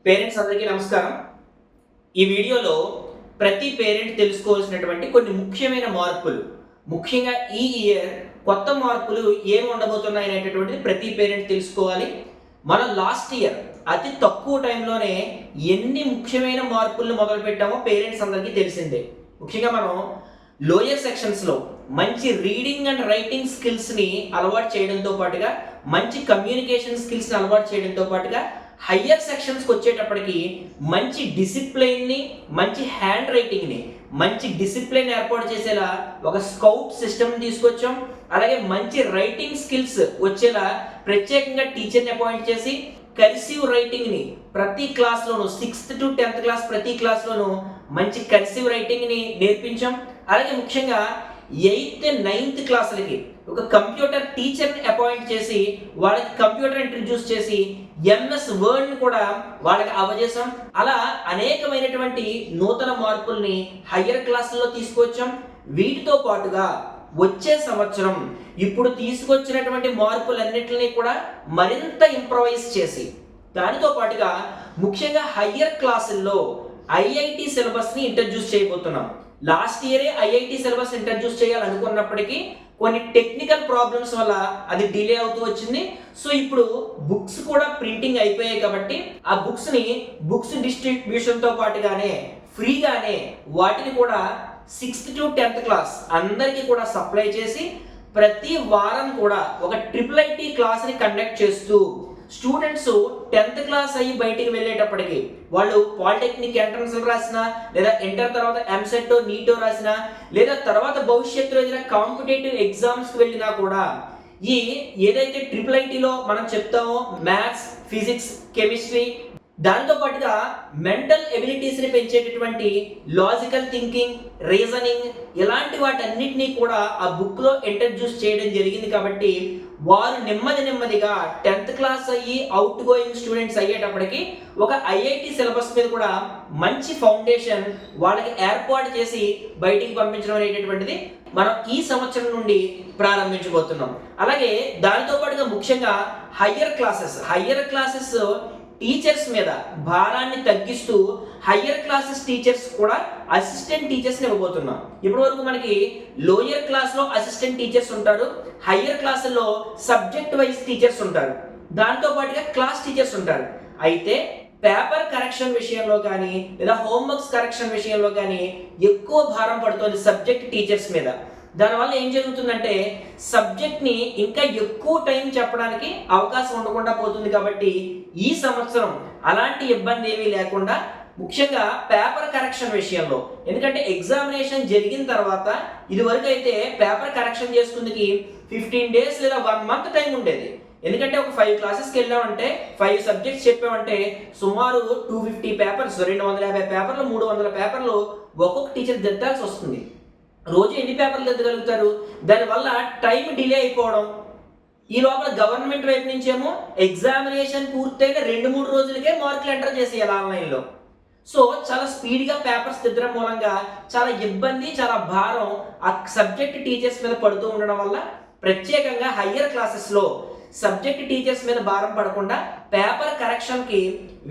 Parents అందరికీ నమస్కారం. ఈ వీడియోలో ప్రతి పేరెంట్ తెలుసుకోవాల్సినటువంటి కొన్ని ముఖ్యమైన మార్పులు, ముఖ్యంగా ఈ ఇయర్ కొత్త మార్పులు ఏమి ఉండబోతున్నాయి అనేటటువంటిది ప్రతి పేరెంట్ తెలుసుకోవాలి. మనం లాస్ట్ ఇయర్ అతి తక్కువ టైంలోనే ఎన్ని ముఖ్యమైన మార్పులను మొదలుపెట్టామో పేరెంట్స్ అందరికీ తెలిసిందే. ముఖ్యంగా మనం లోయర్ సెక్షన్స్లో మంచి రీడింగ్ అండ్ రైటింగ్ స్కిల్స్ని అలవాటు చేయడంతో పాటుగా, మంచి కమ్యూనికేషన్ స్కిల్స్ని అలవాటు చేయడంతో పాటుగా, హయ్యర్ సెక్షన్స్కి వచ్చేటప్పటికి మంచి డిసిప్లైన్ని, మంచి హ్యాండ్ రైటింగ్ని, మంచి డిసిప్లైన్ ఏర్పాటు చేసేలా ఒక స్కౌట్ సిస్టమ్ని తీసుకొచ్చాం. అలాగే మంచి రైటింగ్ స్కిల్స్ వచ్చేలా ప్రత్యేకంగా టీచర్ని అపాయింట్ చేసి కర్సివ్ రైటింగ్ని ప్రతి క్లాస్లోనూ 6th to 10th క్లాస్ ప్రతి క్లాస్లోనూ మంచి కర్సివ్ రైటింగ్ని నేర్పించాం. అలాగే ముఖ్యంగా 8th, 9th క్లాసులకి ఒక కంప్యూటర్ టీచర్ని అపాయింట్ చేసి వాళ్ళకి కంప్యూటర్ ఇంట్రడ్యూస్ చేసి ఎంఎస్ వర్డ్ని కూడా వాళ్ళకి అవజేసాం. అలా అనేకమైనటువంటి నూతన మార్పుల్ని హయ్యర్ క్లాసుల్లో తీసుకొచ్చాం. వీటితో పాటుగా వచ్చే సంవత్సరం ఇప్పుడు తీసుకొచ్చినటువంటి మార్పులన్నింటినీ కూడా మరింత ఇంప్రవైజ్ చేసి, దానితో పాటుగా ముఖ్యంగా హయ్యర్ క్లాసుల్లో ఐఐటి సిలబస్ని ఇంట్రడ్యూస్ చేయబోతున్నాం. లాస్ట్ ఇయరే ఐఐటి సిలబస్ ఇంట్రడ్యూస్ చేయాలనుకున్నప్పటికీ కొన్ని టెక్నికల్ ప్రాబ్లమ్స్ వల్ల అది డిలే అవుతూ వచ్చింది. సో ఇప్పుడు బుక్స్ కూడా ప్రింటింగ్ అయిపోయాయి కాబట్టి ఆ బుక్స్ డిస్ట్రిబ్యూషన్తో పాటుగానే ఫ్రీగానే వాటిని కూడా 6th to 10th క్లాస్ అందరికీ కూడా సప్లై చేసి ప్రతి వారం కూడా ఒక IIIT క్లాస్ని కండక్ట్ చేస్తూ స్టూడెంట్స్ 10th క్లాస్ అయ్యి బయటికి వెళ్ళేటప్పటికి వాళ్ళు పాలిటెక్నిక్ ఎంట్రన్స్ రాసినా, లేదా ఇంటర్ తర్వాత ఎంసెట్ నీటో రాసినా, లేదా తర్వాత భవిష్యత్తులో ఏదైనా కాంపిటేటివ్ ఎగ్జామ్స్కి వెళ్ళినా కూడా ఈ ఏదైతే IIITలో మనం చెప్తామో మ్యాథ్స్, ఫిజిక్స్, కెమిస్ట్రీ, దాంతో పాటుగా మెంటల్ ఎబిలిటీస్ని పెంచేటటువంటి లాజికల్ థింకింగ్, రీజనింగ్, ఇలాంటి వాటన్నిటినీ కూడా ఆ బుక్లో ఇంట్రడ్యూస్ చేయడం జరిగింది. కాబట్టి వారు నెమ్మదిగా 10th క్లాస్ అయ్యి అవుట్ గోయింగ్ స్టూడెంట్స్ అయ్యేటప్పటికి ఒక ఐఐటి సిలబస్ మీద కూడా మంచి ఫౌండేషన్ వాళ్ళకి ఏర్పాటు చేసి బయటికి పంపించడం అనేటటువంటిది మనం ఈ సంవత్సరం నుండి ప్రారంభించబోతున్నాం. అలాగే దానితో పాటుగా ముఖ్యంగా హయ్యర్ క్లాసెస్ టీచర్స్ మీద భారాన్ని తగ్గిస్తూ హయ్యర్ క్లాసెస్ టీచర్స్ కూడా అసిస్టెంట్ టీచర్స్ని ఇవ్వబోతున్నాం. ఇప్పటి వరకు మనకి లోయర్ క్లాస్లో అసిస్టెంట్ టీచర్స్ ఉంటారు, హయ్యర్ క్లాసుల్లో సబ్జెక్ట్ వైజ్ టీచర్స్ ఉంటారు, దాంతో పాటుగా క్లాస్ టీచర్స్ ఉంటారు. అయితే పేపర్ కరెక్షన్ విషయంలో కానీ, లేదా హోంవర్క్స్ కరెక్షన్ విషయంలో కానీ ఎక్కువ భారం పడుతుంది సబ్జెక్ట్ టీచర్స్ మీద. దానివల్ల ఏం జరుగుతుందంటే సబ్జెక్ట్ని ఇంకా ఎక్కువ టైం చెప్పడానికి అవకాశం ఉండకుండా పోతుంది. కాబట్టి ఈ సంవత్సరం అలాంటి ఇబ్బంది ఏమీ లేకుండా ముఖ్యంగా పేపర్ కరెక్షన్ విషయంలో, ఎందుకంటే ఎగ్జామినేషన్ జరిగిన తర్వాత ఇదివరకు అయితే పేపర్ కరెక్షన్ చేసుకుందుకు 15 days లేదా 1 month టైం ఉండేది. ఎందుకంటే ఒక 5 క్లాసెస్కి వెళ్ళామంటే 5 సబ్జెక్ట్స్ చెప్పామంటే సుమారు 250 పేపర్స్, 250 పేపర్లు, 300 పేపర్లు ఒక్కొక్క టీచర్ దిద్దాల్సి వస్తుంది. రోజు ఎన్ని పేపర్లు దిద్దగలుగుతారు? దానివల్ల టైం డిలే అయిపోవడం. ఈ లోపల గవర్నమెంట్ వైపు నుంచేమో ఎగ్జామినేషన్ పూర్తయిన 2-3 రోజులకే మార్కులు ఎంటర్ చేసేయాలి ఆన్లైన్లో. సో చాలా స్పీడ్గా పేపర్స్ దిద్దడం మూలంగా చాలా ఇబ్బంది, చాలా భారం ఆ సబ్జెక్ట్ టీచర్స్ మీద పడుతూ ఉండడం వల్ల ప్రత్యేకంగా హయ్యర్ క్లాసెస్లో సబ్జెక్ట్ టీచర్స్ మీద భారం పడకుండా పేపర్ కరెక్షన్కి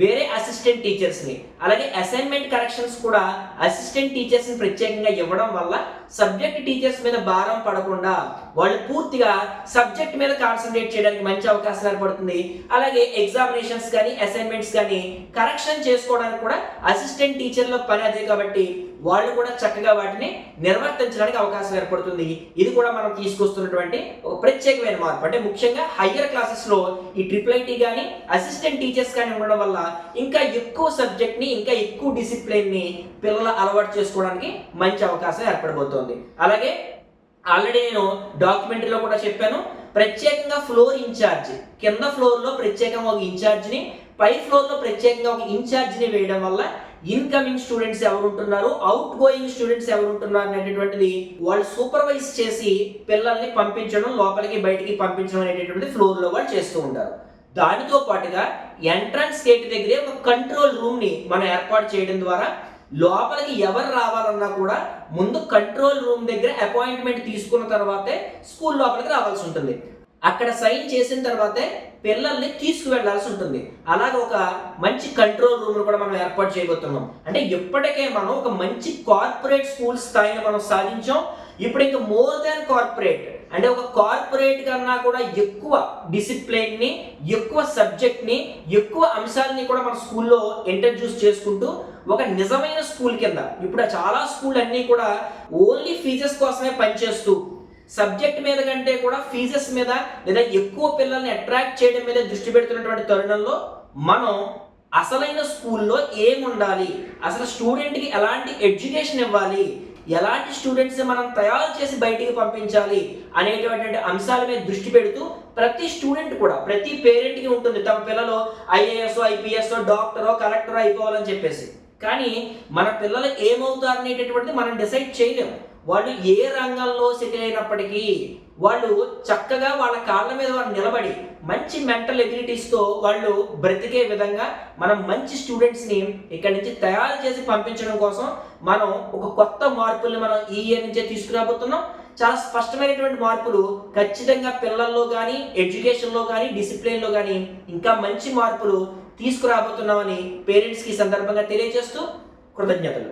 వేరే అసిస్టెంట్ టీచర్స్ని, అలాగే అసైన్మెంట్ కరెక్షన్స్ కూడా అసిస్టెంట్ టీచర్స్ని ప్రత్యేకంగా ఇవ్వడం వల్ల సబ్జెక్ట్ టీచర్స్ మీద భారం పడకుండా వాళ్ళు పూర్తిగా సబ్జెక్ట్ మీద కాన్సన్ట్రేట్ చేయడానికి మంచి అవకాశం ఏర్పడుతుంది. అలాగే ఎగ్జామినేషన్స్ కానీ, అసైన్మెంట్స్ కానీ కరెక్షన్ చేసుకోవడానికి కూడా అసిస్టెంట్ టీచర్ల పని అదే కాబట్టి వాళ్ళు కూడా చక్కగా వాటిని నిర్వర్తించడానికి అవకాశం ఏర్పడుతుంది. ఇది కూడా మనం తీసుకొస్తున్నటువంటి ఒక ప్రత్యేకమైన మార్పు. అంటే ముఖ్యంగా హయ్యర్ క్లాసెస్లో ఈ IIIT కానీ, అసిస్టెంట్ టీచర్స్ కానీ ఉండడం వల్ల ఇంకా ఎక్కువ సబ్జెక్ట్ని, ఇంకా ఎక్కువ డిసిప్లిన్ని పిల్లలు అలవాటు చేసుకోవడానికి మంచి అవకాశం ఏర్పడబోతోంది. అలాగే ఆల్రెడీ నేను డాక్యుమెంటరీలో కూడా చెప్పాను, ప్రత్యేకంగా ఫ్లోర్ ఇన్ఛార్జ్, కింద ఫ్లోర్లో ప్రత్యేకంగా ఒక ఇన్ఛార్జ్ని, పై ఫ్లోర్లో ప్రత్యేకంగా ఒక ఇన్ఛార్జ్ని వేయడం వల్ల ఇన్కమింగ్ స్టూడెంట్స్ ఎవరు ఉంటున్నారు, అవుట్ గోయింగ్ స్టూడెంట్స్ ఎవరు ఉంటున్నారు అనేటటువంటిది వాళ్ళు సూపర్వైజ్ చేసి పిల్లల్ని పంపించడం, లోపలికి బయటికి పంపించడం అనేటటువంటిది ఫ్లోర్లో వాళ్ళు చేస్తూ ఉంటారు. దానితో పాటుగా ఎంట్రన్స్ గేట్ దగ్గరే ఒక కంట్రోల్ రూమ్ని మనం ఏర్పాటు చేయడం ద్వారా లోపలికి ఎవరు రావాలన్నా కూడా ముందు కంట్రోల్ రూమ్ దగ్గర అపాయింట్మెంట్ తీసుకున్న తర్వాతే స్కూల్ లోపలికి రావాల్సి ఉంటుంది. అక్కడ సైన్ చేసిన తర్వాతే పిల్లల్ని తీసుకువెళ్లాల్సి ఉంటుంది. అలాగే ఒక మంచి కంట్రోల్ రూమ్ కూడా మనం ఏర్పాటు చేయబోతున్నాం. అంటే ఇప్పటికే మనం ఒక మంచి కార్పొరేట్ స్కూల్ స్థాయిని మనం సాధించాం. ఇప్పుడు ఇంకా మోర్ దాన్ కార్పొరేట్, అంటే ఒక కార్పొరేట్ కన్నా కూడా ఎక్కువ డిసిప్లిన్ని, ఎక్కువ సబ్జెక్ట్ని, ఎక్కువ అంశాలని కూడా మన స్కూల్లో ఇంట్రడ్యూస్ చేసుకుంటూ ఒక నిజమైన స్కూల్ కింద, ఇప్పుడు చాలా స్కూల్ అన్నీ కూడా ఓన్లీ ఫీజెస్ కోసమే పనిచేస్తూ సబ్జెక్ట్ మీద కంటే కూడా ఫీజెస్ మీద లేదా ఎక్కువ పిల్లల్ని అట్రాక్ట్ చేయడం మీద దృష్టి పెడుతున్నటువంటి తరుణంలో మనం అసలైన స్కూల్లో ఏముండాలి, అసలు స్టూడెంట్కి ఎలాంటి ఎడ్యుకేషన్ ఇవ్వాలి, ఎలాంటి స్టూడెంట్స్ మనం తయారు చేసి బయటికి పంపించాలి అనేటువంటి అంశాల మీద దృష్టి పెడుతూ ప్రతి స్టూడెంట్ కూడా, ప్రతి పేరెంట్కి ఉంటుంది తమ పిల్లలు ఐఏఎస్, ఐపీఎస్, డాక్టరో, కలెక్టరో అయిపోవాలని చెప్పేసి. కానీ మన పిల్లలు ఏమవుతారు అనేటటువంటిది మనం డిసైడ్ చేయలేము. వాళ్ళు ఏ రంగంలో సెటిల్ అయినప్పటికీ వాళ్ళు చక్కగా వాళ్ళ కాళ్ళ మీద వాళ్ళు నిలబడి మంచి మెంటల్ ఎబిలిటీస్తో వాళ్ళు బ్రతికే విధంగా మనం మంచి స్టూడెంట్స్ని ఇక్కడి నుంచి తయారు చేసి పంపించడం కోసం మనం ఒక కొత్త మార్పుల్ని మనం ఈ ఇయర్ నుంచే తీసుకురాబోతున్నాం. చాలా స్పష్టమైనటువంటి మార్పులు ఖచ్చితంగా పిల్లల్లో కానీ, ఎడ్యుకేషన్లో కానీ, డిసిప్లిన్లో కానీ ఇంకా మంచి మార్పులు తీసుకురాబోతున్నామని పేరెంట్స్కి ఈ సందర్భంగా తెలియజేస్తూ కృతజ్ఞతలు.